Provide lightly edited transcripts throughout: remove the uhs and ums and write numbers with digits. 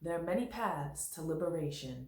There are many paths to liberation.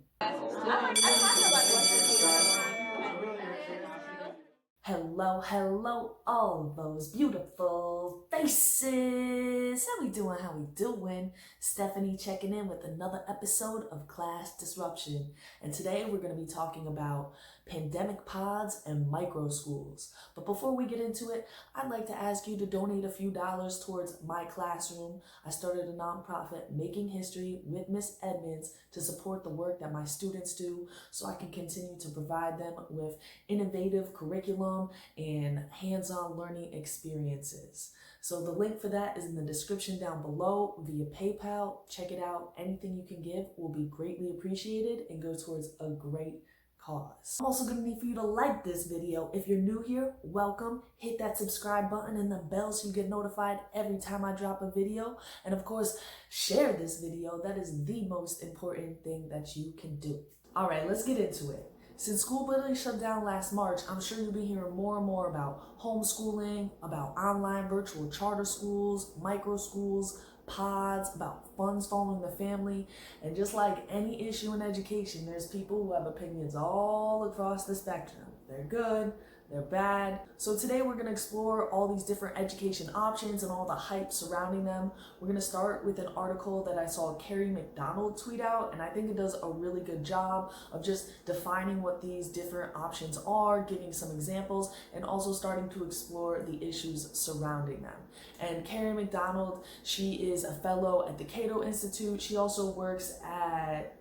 Hello, all those beautiful faces. How we doing? How we doing? Stephanie checking in with another episode of Class Disruption. And today we're going to be talking about pandemic pods and micro schools. But before we get into it, I'd like to ask you to donate a few dollars towards my classroom. I started a nonprofit, Making History with Miss Edmonds, to support the work that my students do so I can continue to provide them with innovative curriculum and hands-on learning experiences. So the link for that is in the description down below via PayPal. Check it out. Anything you can give will be greatly appreciated and go towards a great cause. I'm also going to need for you to like this video. If you're new here, welcome. Hit that subscribe button and the bell so you get notified every time I drop a video. And of course, share this video. That is the most important thing that you can do. All right, let's get into it. Since school literally shut down last March, I'm sure you'll be hearing more and more about homeschooling, about online virtual charter schools, micro schools, pods, about funds following the family. And just like any issue in education, there's people who have opinions all across the spectrum. They're good, they're bad. So today we're going to explore all these different education options and all the hype surrounding them. We're going to start with an article that I saw Carrie McDonald tweet out, and I think it does a really good job of just defining what these different options are, giving some examples, and also starting to explore the issues surrounding them. And Carrie McDonald, she is a fellow at the Cato Institute. She also works at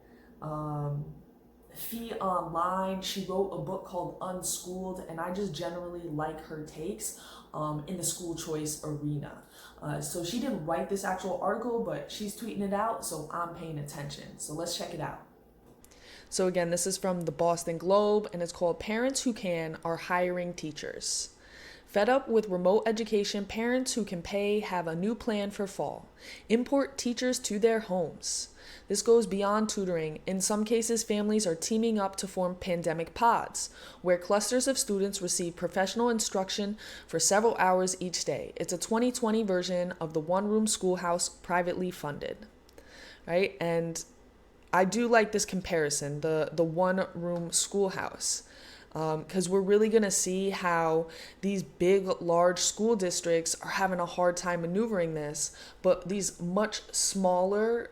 Fee Online. She wrote a book called Unschooled, and I just generally like her takes in the school choice arena. So she didn't write this actual article, but she's tweeting it out, so I'm paying attention. So let's check it out. So again, this is from the Boston Globe, and it's called Parents Who Can Are Hiring Teachers. Fed up with remote education, parents who can pay have a new plan for fall. Import teachers to their homes. This goes beyond tutoring. In some cases, families are teaming up to form pandemic pods, where clusters of students receive professional instruction for several hours each day. It's a 2020 version of the one-room schoolhouse privately funded, right? And I do like this comparison, the one-room schoolhouse. Because we're really going to see how these big, large school districts are having a hard time maneuvering this, but these much smaller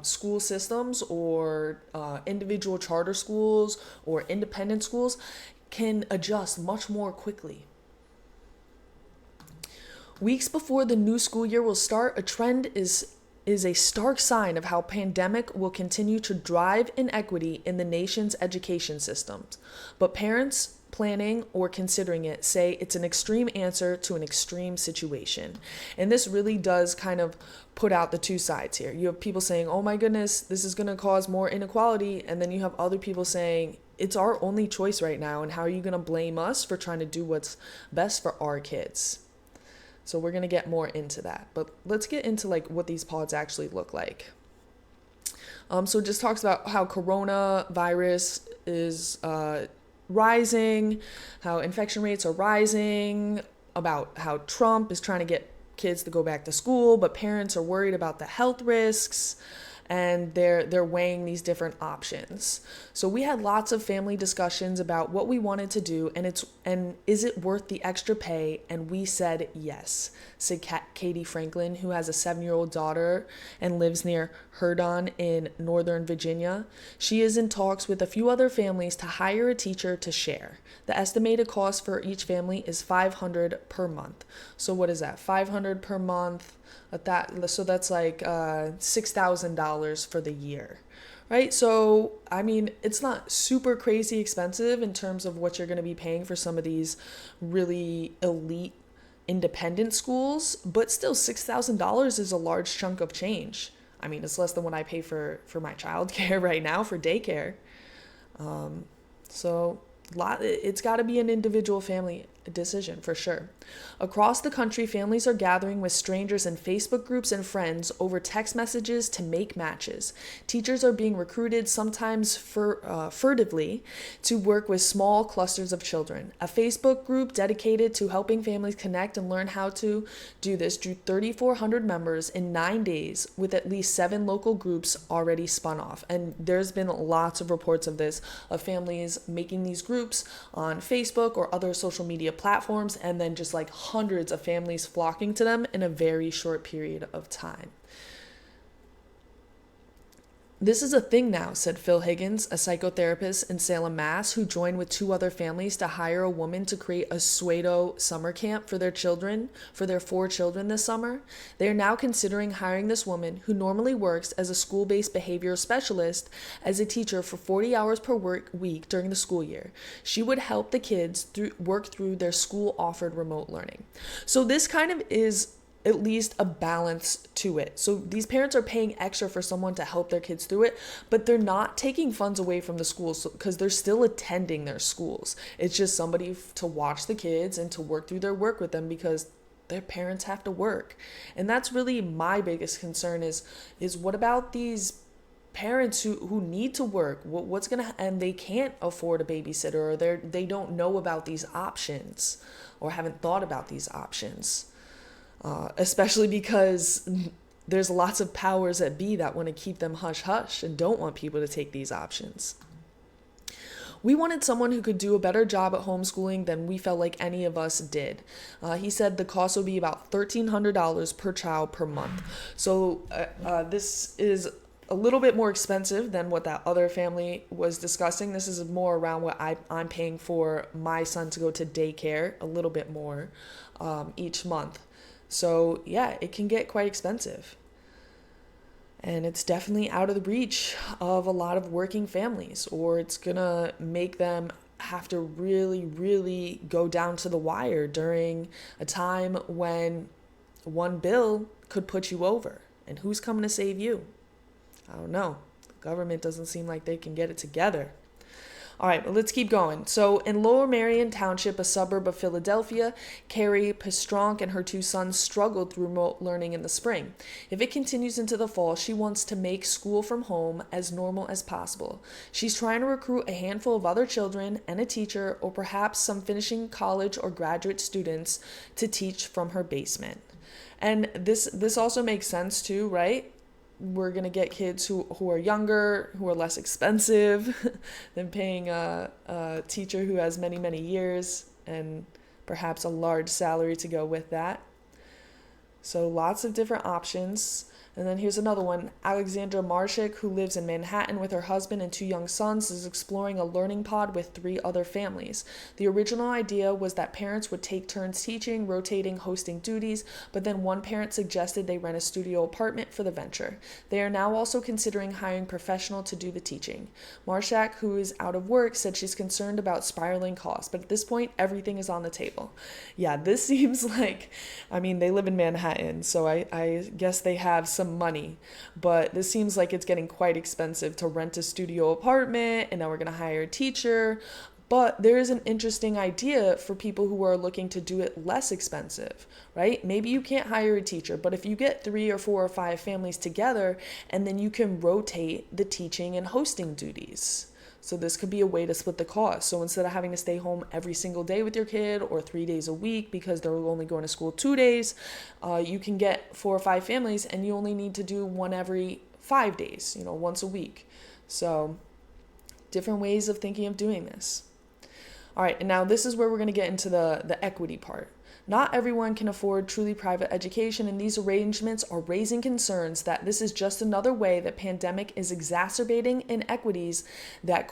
school systems or individual charter schools or independent schools can adjust much more quickly. Weeks before the new school year will start, a trend is a stark sign of how pandemic will continue to drive inequity in the nation's education systems. But parents planning or considering it say it's an extreme answer to an extreme situation. And this really does kind of put out the two sides here. You have people saying, oh my goodness, this is going to cause more inequality. And then you have other people saying, it's our only choice right now. And how are you going to blame us for trying to do what's best for our kids? So we're going to get more into that. But let's get into like what these pods actually look like. So it just talks about how coronavirus is rising, how infection rates are rising, about how Trump is trying to get kids to go back to school, but parents are worried about the health risks. And they're weighing these different options. So we had lots of family discussions about what we wanted to do, and is it worth the extra pay? And we said yes, said Katie Franklin, who has a 7-year-old daughter and lives near Herdon in Northern Virginia. She is in talks with a few other families to hire a teacher to share. The estimated cost for each family is $500 per month. So what is that? $500 per month. So that's like $6,000 for the year, right? So, I mean, it's not super crazy expensive in terms of what you're going to be paying for some of these really elite independent schools, but still $6,000 is a large chunk of change. I mean, it's less than what I pay for my childcare right now for daycare. So it's got to be an individual family. decision for sure. Across the country, families are gathering with strangers in Facebook groups and friends over text messages to make matches. Teachers are being recruited, sometimes furtively, to work with small clusters of children. A Facebook group dedicated to helping families connect and learn how to do this drew 3,400 members in 9 days, with at least 7 local groups already spun off. And there's been lots of reports of this, of families making these groups on Facebook or other social media platforms, and then just like hundreds of families flocking to them in a very short period of time. This is a thing now, said Phil Higgins, a psychotherapist in Salem, Mass, who joined with 2 other families to hire a woman to create a pseudo summer camp for their 4 children this summer. They are now considering hiring this woman, who normally works as a school-based behavioral specialist, as a teacher for 40 hours per week during the school year. She would help the kids work through their school-offered remote learning. So this kind of is at least a balance to it. So these parents are paying extra for someone to help their kids through it, but they're not taking funds away from the schools because they're still attending their schools. It's just somebody to watch the kids and to work through their work with them because their parents have to work. And that's really my biggest concern is what about these parents who need to work? What's gonna, and they can't afford a babysitter, or they don't know about these options or haven't thought about these options. Especially because there's lots of powers that be that want to keep them hush-hush and don't want people to take these options. We wanted someone who could do a better job at homeschooling than we felt like any of us did. He said the cost would be about $1,300 per child per month. So this is a little bit more expensive than what that other family was discussing. This is more around what I'm paying for my son to go to daycare, a little bit more each month. So yeah, it can get quite expensive. And it's definitely out of the reach of a lot of working families, or it's gonna make them have to really, really go down to the wire during a time when one bill could put you over. And who's coming to save you? I don't know. The government doesn't seem like they can get it together. All right, but let's keep going. So in Lower Merion Township, a suburb of Philadelphia, Carrie Pestronk and her 2 sons struggled through remote learning in the spring. If it continues into the fall, she wants to make school from home as normal as possible. She's trying to recruit a handful of other children and a teacher, or perhaps some finishing college or graduate students, to teach from her basement. And this also makes sense too, right? We're going to get kids who are younger, who are less expensive than paying a teacher who has many, many years and perhaps a large salary to go with that. So lots of different options. And then here's another one. Alexandra Marshik, who lives in Manhattan with her husband and 2 young sons, is exploring a learning pod with 3 other families. The original idea was that parents would take turns teaching, rotating hosting duties, but then one parent suggested they rent a studio apartment for the venture. They are now also considering hiring a professional to do the teaching. Marshak, who is out of work, said she's concerned about spiraling costs, but at this point, everything is on the table. Yeah, this seems like, they live in Manhattan, so I guess they have some money, but this seems like it's getting quite expensive to rent a studio apartment, and now we're going to hire a teacher. But there is an interesting idea for people who are looking to do it less expensive, right? Maybe you can't hire a teacher, but if you get 3 or 4 or 5 families together, and then you can rotate the teaching and hosting duties. So this could be a way to split the cost. So instead of having to stay home every single day with your kid, or 3 days a week because they're only going to school 2 days, you can get 4 or 5 families and you only need to do one every 5 days, once a week. So different ways of thinking of doing this. All right, and now this is where we're going to get into the equity part. Not everyone can afford truly private education, and these arrangements are raising concerns that this is just another way that pandemic is exacerbating inequities that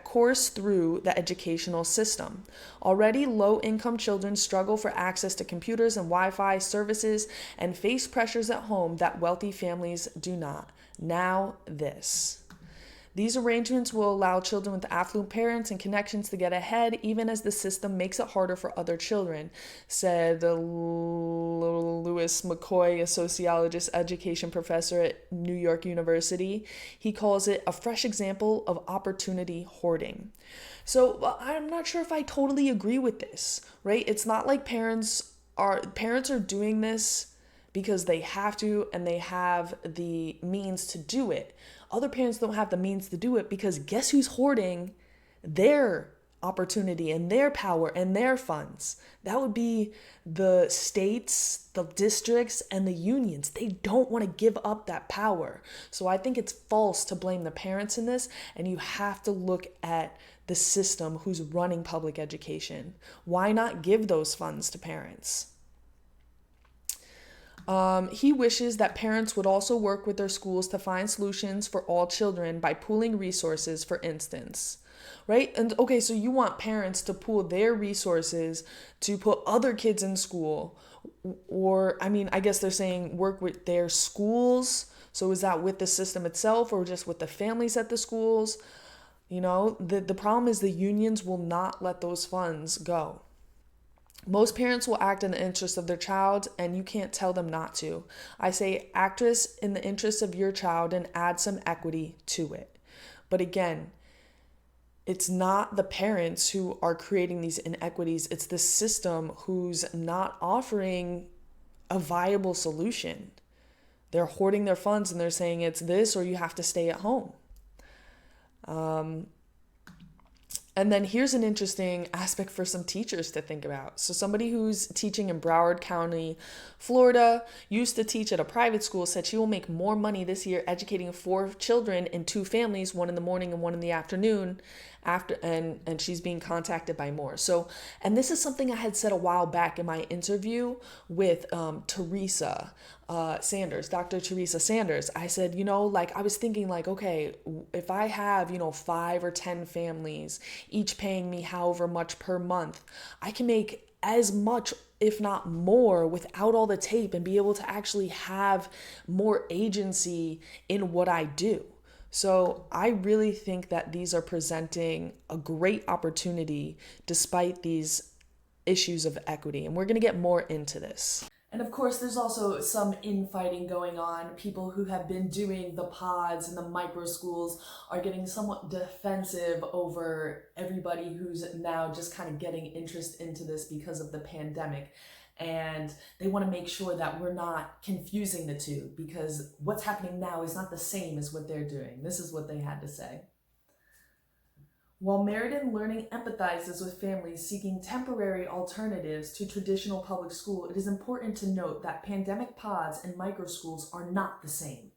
course through the educational system. Already, low-income children struggle for access to computers and Wi-Fi services and face pressures at home that wealthy families do not. Now this. These arrangements will allow children with affluent parents and connections to get ahead, even as the system makes it harder for other children, said Louis McCoy, a sociologist, education professor at New York University. He calls it a fresh example of opportunity hoarding. So I'm not sure if I totally agree with this, right? It's not like parents are doing this because they have to and they have the means to do it. Other parents don't have the means to do it because guess who's hoarding their opportunity and their power and their funds? That would be the states, the districts, and the unions. They don't want to give up that power. So I think it's false to blame the parents in this, and you have to look at the system who's running public education. Why not give those funds to parents? He wishes that parents would also work with their schools to find solutions for all children by pooling resources, for instance. Right? And okay, so you want parents to pool their resources to put other kids in school. Or, I mean, I guess they're saying work with their schools. So is that with the system itself or just with the families at the schools? You know, the problem is the unions will not let those funds go. Most parents will act in the interest of their child, and you can't tell them not to. I say act in the interest of your child and add some equity to it. But again, it's not the parents who are creating these inequities. It's the system who's not offering a viable solution. They're hoarding their funds and they're saying it's this or you have to stay at home. And then here's an interesting aspect for some teachers to think about. So somebody who's teaching in Broward County, Florida, used to teach at a private school, said she will make more money this year educating 4 children in 2 families, 1 in the morning and 1 in the afternoon, and she's being contacted by more. So, and this is something I had said a while back in my interview with Teresa Sanders, Dr. Teresa Sanders. I said, I was thinking okay, if I have, 5 or 10 families, each paying me however much per month, I can make as much, if not more, without all the tape and be able to actually have more agency in what I do. So I really think that these are presenting a great opportunity despite these issues of equity. And we're going to get more into this. And of course, there's also some infighting going on. People who have been doing the pods and the micro schools are getting somewhat defensive over everybody who's now just kind of getting interest into this because of the pandemic. And they want to make sure that we're not confusing the two, because what's happening now is not the same as what they're doing. This is what they had to say. While Meriden Learning empathizes with families seeking temporary alternatives to traditional public school, it is important to note that pandemic pods and microschools are not the same.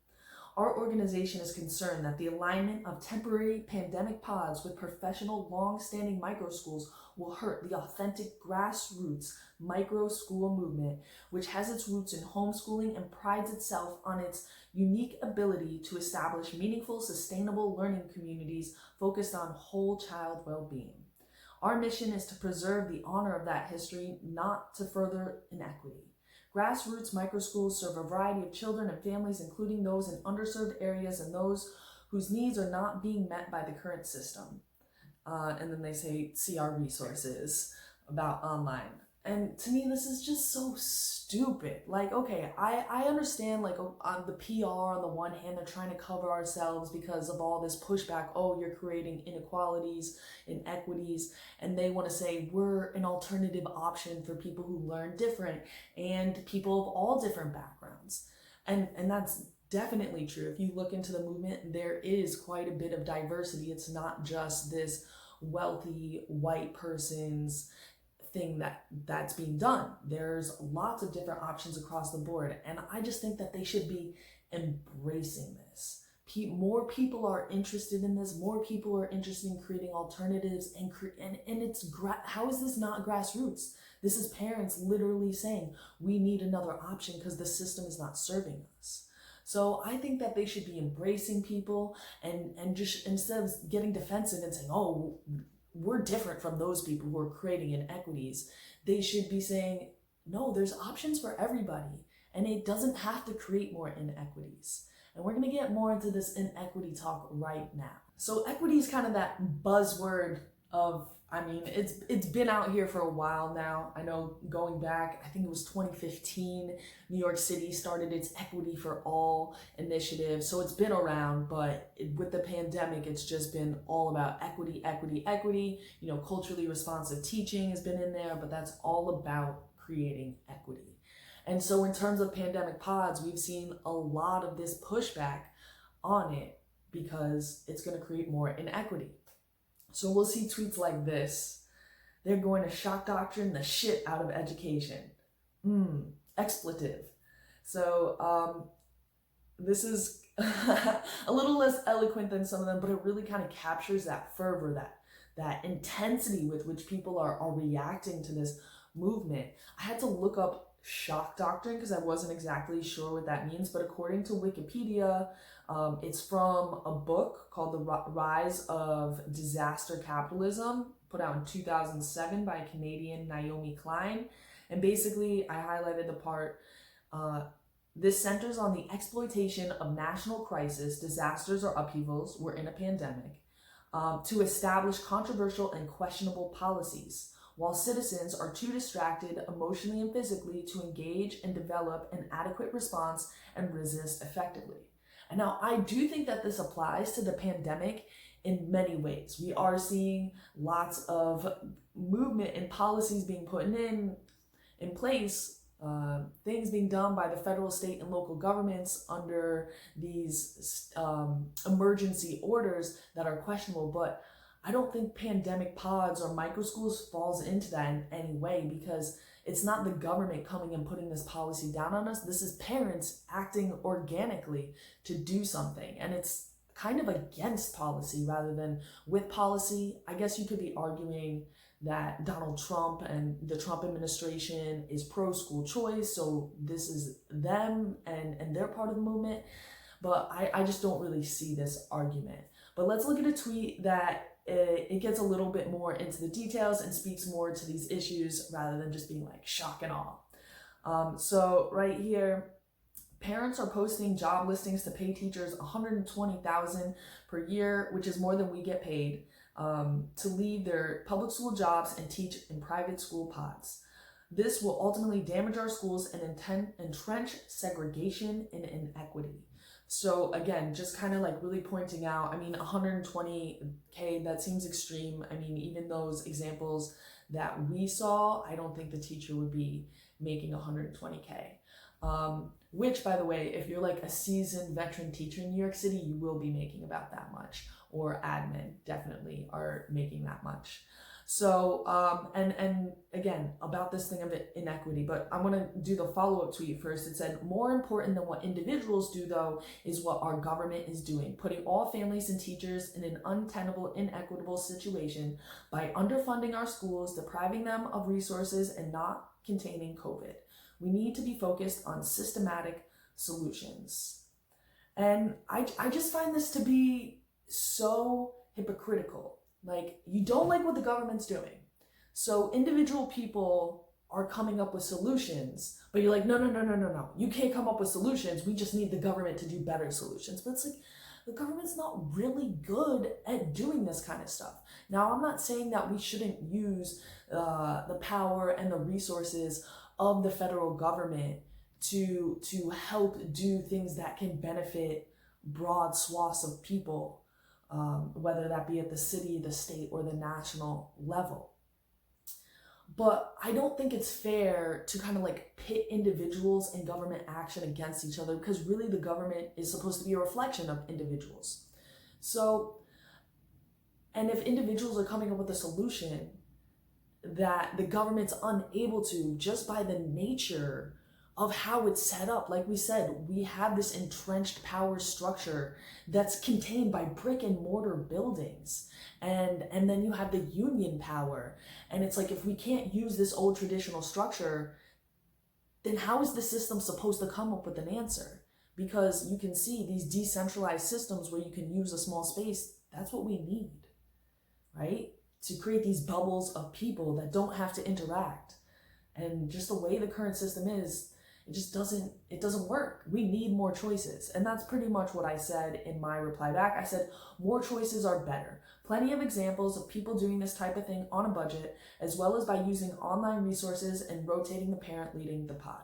Our organization is concerned that the alignment of temporary pandemic pods with professional, long-standing microschools will hurt the authentic grassroots micro school movement, which has its roots in homeschooling and prides itself on its unique ability to establish meaningful, sustainable learning communities focused on whole child well-being. Our mission is to preserve the honor of that history, not to further inequity. Grassroots microschools serve a variety of children and families, including those in underserved areas and those whose needs are not being met by the current system. And then they say, see our resources about online. And to me, this is just so stupid. Okay, I understand, on the PR, on the one hand, they're trying to cover ourselves because of all this pushback. Oh, you're creating inequalities, inequities, and they want to say we're an alternative option for people who learn different and people of all different backgrounds. And that's definitely true. If you look into the movement, there is quite a bit of diversity. It's not just this wealthy white person's thing that's being done. There's lots of different options across the board, and I just think that they should be embracing this. More people are interested in this. More people are interested in creating alternatives, and it's how is this not grassroots? This is parents literally saying we need another option because the system is not serving us. So I think that they should be embracing people and just, instead of getting defensive and saying, oh, we're different from those people who are creating inequities, they should be saying, no, there's options for everybody, and it doesn't have to create more inequities. And we're going to get more into this inequity talk right now. So equity is kind of that buzzword of, it's been out here for a while now. I know going back, I think it was 2015, New York City started its Equity for All initiative. So it's been around, but with the pandemic, it's just been all about equity, equity, equity. Culturally responsive teaching has been in there, but that's all about creating equity. And so in terms of pandemic pods, we've seen a lot of this pushback on it because it's going to create more inequity. So we'll see tweets like this. They're going to shock doctrine the shit out of education. Expletive. So this is a little less eloquent than some of them, but it really kind of captures that fervor, that intensity with which people are reacting to this movement. I had to look up shock doctrine because I wasn't exactly sure what that means, but according to Wikipedia, it's from a book called The Rise of Disaster Capitalism, put out in 2007 by Canadian Naomi Klein. And basically, I highlighted the part, this centers on the exploitation of national crisis, disasters, or upheavals, we're in a pandemic, to establish controversial and questionable policies, while citizens are too distracted emotionally and physically to engage and develop an adequate response and resist effectively. And now I do think that this applies to the pandemic in many ways. We are seeing lots of movement and policies being put in place, things being done by the federal, state, and local governments under these emergency orders that are questionable. But I don't think pandemic pods or microschools falls into that in any way, because it's not the government coming and putting this policy down on us. This is parents acting organically to do something. And it's kind of against policy rather than with policy. I guess you could be arguing that Donald Trump and the Trump administration is pro-school choice, so this is them and they're part of the movement. But I just don't really see this argument. But let's look at a tweet that it gets a little bit more into the details and speaks more to these issues rather than just being like shock and awe. So right here, parents are posting job listings to pay teachers $120,000 per year, which is more than we get paid, to leave their public school jobs and teach in private school pods. This will ultimately damage our schools and entrench segregation and inequity. So again, just kind of like really pointing out, 120K, that seems extreme. Even those examples that we saw, I don't think the teacher would be making 120K. Which, by the way, if you're like a seasoned veteran teacher in New York City, you will be making about that much, or admin definitely are making that much. So, and again, about this thing of inequity, but I'm going to do the follow-up tweet first. It said, more important than what individuals do, though, is what our government is doing, putting all families and teachers in an untenable, inequitable situation by underfunding our schools, depriving them of resources, and not containing COVID. We need to be focused on systematic solutions. And I just find this to be so hypocritical. Like, you don't like what the government's doing. So individual people are coming up with solutions, but you're like, no. You can't come up with solutions. We just need the government to do better solutions. But it's like, the government's not really good at doing this kind of stuff. Now, I'm not saying that we shouldn't use the power and the resources of the federal government to help do things that can benefit broad swaths of people, whether that be at the city, the state, or the national level. But I don't think it's fair to kind of like pit individuals and government action against each other, because really the government is supposed to be a reflection of individuals. So, and if individuals are coming up with a solution that the government's unable to, just by the nature of how it's set up. Like we said, we have this entrenched power structure that's contained by brick and mortar buildings. And then you have the union power. And it's like, if we can't use this old traditional structure, then how is the system supposed to come up with an answer? Because you can see these decentralized systems where you can use a small space, that's what we need, right? To create these bubbles of people that don't have to interact. And just the way the current system is, it doesn't work. We need more choices. And that's pretty much what I said in my reply back. I said, more choices are better. Plenty of examples of people doing this type of thing on a budget, as well as by using online resources and rotating the parent leading the pod.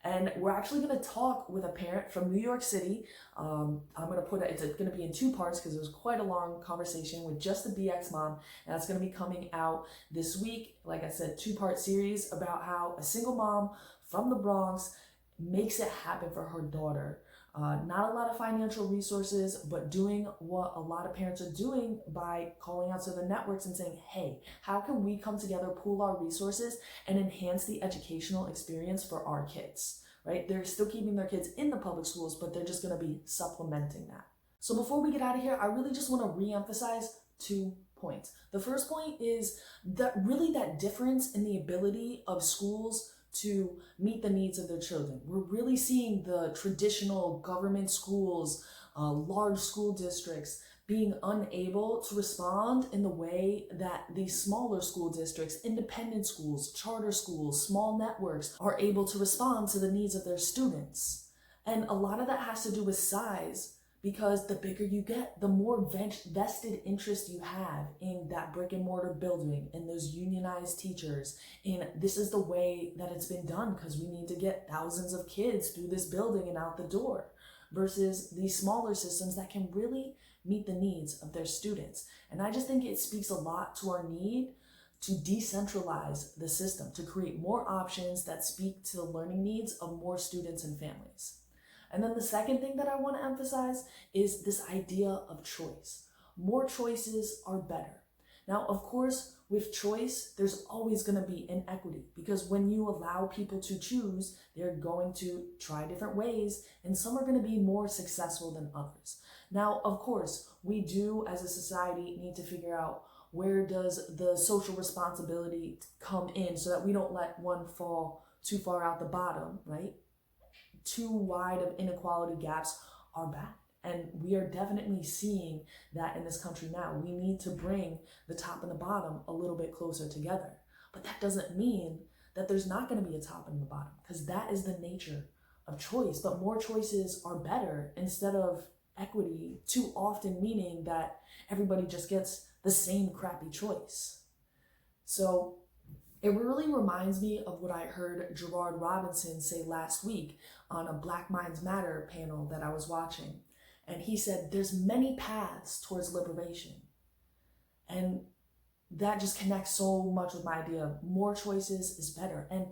And we're actually going to talk with a parent from New York City. I'm going to it's going to be in two parts because it was quite a long conversation with just the BX mom. And that's going to be coming out this week. Like I said, 2-part series about how a single mom from the Bronx makes it happen for her daughter. Not a lot of financial resources, but doing what a lot of parents are doing by calling out to the networks and saying, hey, how can we come together, pool our resources, and enhance the educational experience for our kids, right? They're still keeping their kids in the public schools, but they're just going to be supplementing that. So before we get out of here, I really just want to reemphasize 2 points. The first point is that difference in the ability of schools to meet the needs of their children. We're really seeing the traditional government schools, large school districts being unable to respond in the way that these smaller school districts, independent schools, charter schools, small networks are able to respond to the needs of their students. And a lot of that has to do with size, because the bigger you get, the more vested interest you have in that brick and mortar building and those unionized teachers. And this is the way that it's been done because we need to get thousands of kids through this building and out the door, versus these smaller systems that can really meet the needs of their students. And I just think it speaks a lot to our need to decentralize the system, to create more options that speak to the learning needs of more students and families. And then the second thing that I want to emphasize is this idea of choice. More choices are better. Now, of course, with choice, there's always going to be inequity, because when you allow people to choose, they're going to try different ways, and some are going to be more successful than others. Now, of course, we do as a society need to figure out, where does the social responsibility come in so that we don't let one fall too far out the bottom, right? Too wide of inequality gaps are bad. And we are definitely seeing that in this country now. We need to bring the top and the bottom a little bit closer together. But that doesn't mean that there's not going to be a top and a bottom, because that is the nature of choice. But more choices are better, instead of equity too often meaning that everybody just gets the same crappy choice. So it really reminds me of what I heard Gerard Robinson say last week on a Black Minds Matter panel that I was watching. And he said, there's many paths towards liberation. And that just connects so much with my idea of more choices is better. And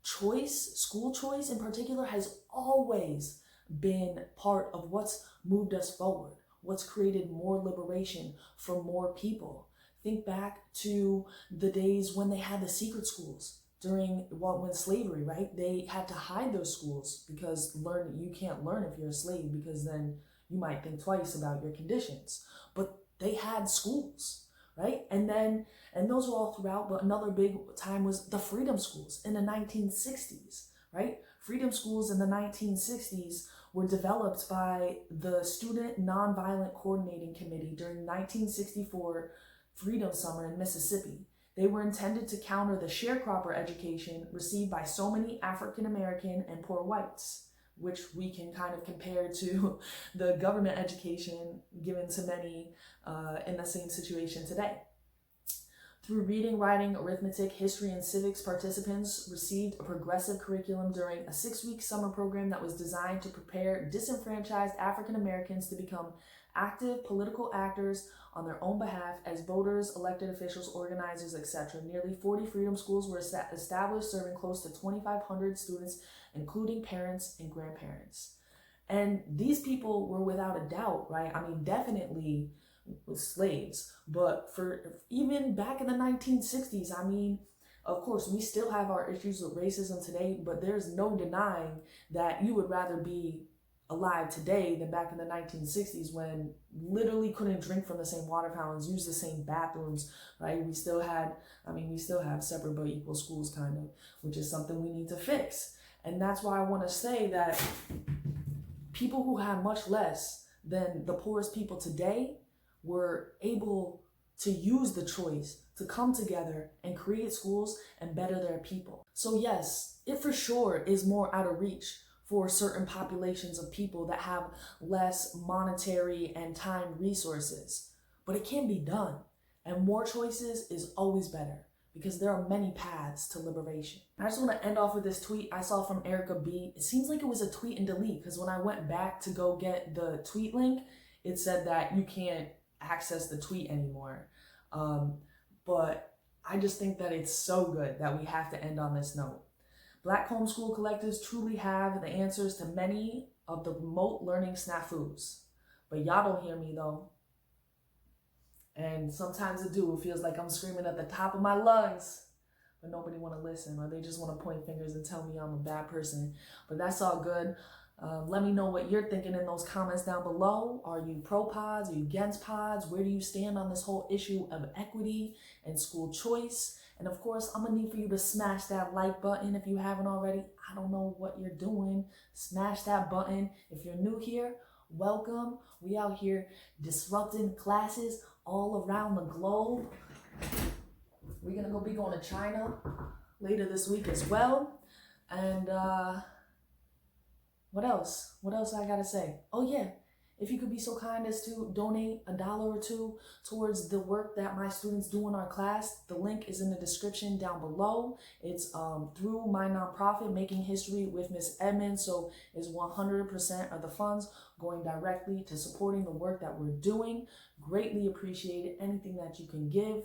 choice, school choice in particular, has always been part of what's moved us forward, what's created more liberation for more people. Think back to the days when they had the secret schools when slavery, right? They had to hide those schools because you can't learn if you're a slave, because then you might think twice about your conditions. But they had schools, right? And those were all throughout, but another big time was the freedom schools in the 1960s, right? Freedom schools in the 1960s were developed by the Student Nonviolent Coordinating Committee during 1964 Freedom Summer in Mississippi. They were intended to counter the sharecropper education received by so many African American and poor whites, which we can kind of compare to the government education given to many in the same situation today. Through reading, writing, arithmetic, history, and civics, participants received a progressive curriculum during a 6-week summer program that was designed to prepare disenfranchised African Americans to become active political actors on their own behalf as voters, elected officials, organizers, etc. Nearly 40 freedom schools were established, serving close to 2,500 students, including parents and grandparents. And these people were without a doubt, right? I mean, definitely slaves, but for even back in the 1960s, I mean, of course, we still have our issues with racism today, but there's no denying that you would rather be alive today than back in the 1960s, when literally couldn't drink from the same water fountains, use the same bathrooms, right? We still have separate but equal schools, kind of, which is something we need to fix. And that's why I want to say that people who have much less than the poorest people today were able to use the choice to come together and create schools and better their people. So yes, it for sure is more out of reach for certain populations of people that have less monetary and time resources, but it can be done. And more choices is always better because there are many paths to liberation. I just want to end off with this tweet I saw from Erica B. It seems like it was a tweet and delete because when I went back to go get the tweet link, it said that you can't access the tweet anymore. But I just think that it's so good that we have to end on this note. Black homeschool collectives truly have the answers to many of the remote learning snafus. But y'all don't hear me though. And sometimes it do. It feels like I'm screaming at the top of my lungs, but nobody want to listen, or they just want to point fingers and tell me I'm a bad person. But that's all good. Let me know what you're thinking in those comments down below. Are you pro pods? Are you against pods? Where do you stand on this whole issue of equity and school choice? And of course, I'm gonna need for you to smash that like button if you haven't already. I don't know what you're doing. Smash that button. If you're new here, welcome. We out here disrupting classes all around the globe. We're gonna be going to China later this week as well. And what else? What else I gotta say? Oh yeah, if you could be so kind as to donate $1 or $2 towards the work that my students do in our class, the link is in the description down below. It's through my nonprofit, Making History with Miss Edmonds. So it's 100% of the funds going directly to supporting the work that we're doing. Greatly appreciate anything that you can give.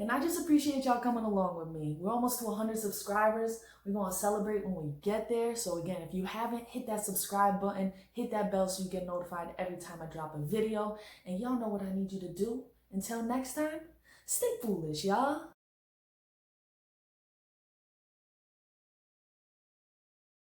And I just appreciate y'all coming along with me. We're almost to 100 subscribers. We're going to celebrate when we get there. So again, if you haven't, hit that subscribe button, hit that bell so you get notified every time I drop a video. And y'all know what I need you to do. Until next time, stay foolish, y'all.